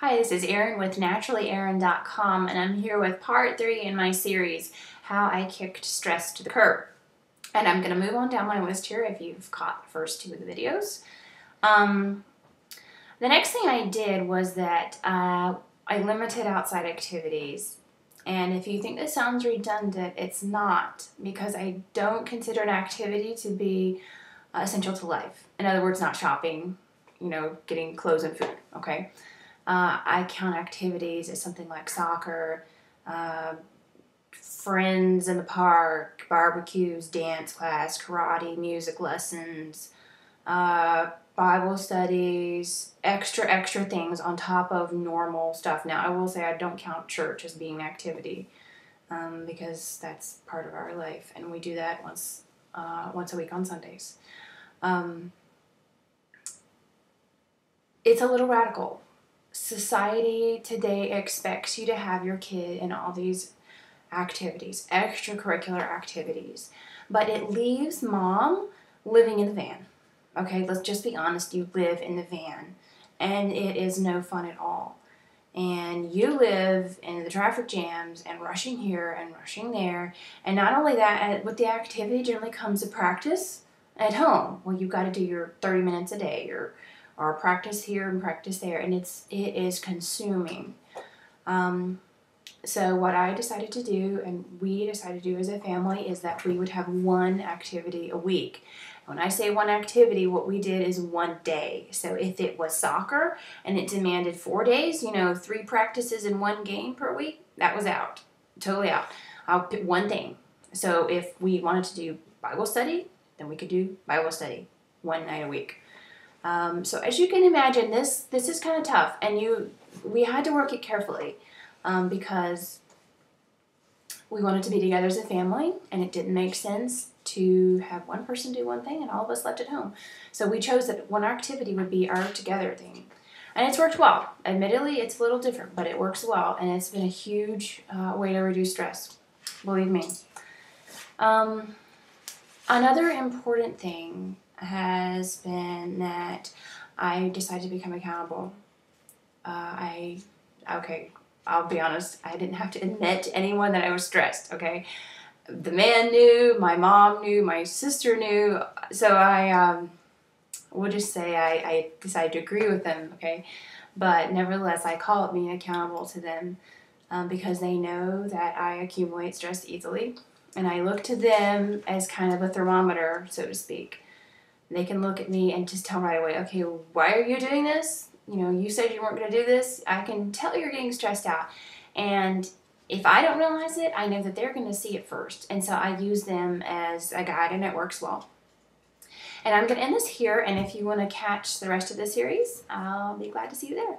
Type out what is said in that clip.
Hi, this is Erin with naturallyerin.com, and I'm here with part 3 in my series, How I Kicked Stress to the Curb. And I'm going to move on down my list here if you've caught the first 2 of the videos. The next thing I did was that I limited outside activities. And if you think this sounds redundant, it's not, because I don't consider an activity to be essential to life. In other words, not shopping, getting clothes and food, okay? I count activities as something like soccer, friends in the park, barbecues, dance class, karate, music lessons, Bible studies, extra things on top of normal stuff. Now, I will say I don't count church as being an activity because that's part of our life, and we do that once a week on Sundays. It's a little radical. Society today expects you to have your kid in all these activities, extracurricular activities, but it leaves mom living in the van. Okay, let's just be honest, you live in the van, and it is no fun at all. And you live in the traffic jams and rushing here and rushing there, and not only that, with the activity generally comes a practice at home. Well, you've got to do your 30 minutes a day, or practice here and practice there, and it is consuming. So what I decided to do, and we decided to do as a family, is that we would have one activity a week. When I say one activity, what we did is one day. So if it was soccer and it demanded 4 days, 3 practices and 1 game per week, that was out, totally out. I'll pick one thing. So if we wanted to do Bible study, then we could do Bible study one night a week. So as you can imagine, this is kind of tough, and we had to work it carefully because we wanted to be together as a family, and it didn't make sense to have one person do one thing and all of us left at home. So we chose that one activity would be our together thing, and it's worked well. Admittedly, it's a little different, but it works well, and it's been a huge way to reduce stress, believe me. Another important thing has been that I decided to become accountable. I'll be honest, I didn't have to admit to anyone that I was stressed, okay? The man knew, my mom knew, my sister knew, so we'll just say I decided to agree with them, okay? But nevertheless, I call it being accountable to them because they know that I accumulate stress easily, and I look to them as kind of a thermometer, so to speak. They can look at me and just tell right away, okay, why are you doing this? You said you weren't going to do this. I can tell you're getting stressed out. And if I don't realize it, I know that they're going to see it first. And so I use them as a guide, and it works well. And I'm going to end this here, and if you want to catch the rest of the series, I'll be glad to see you there.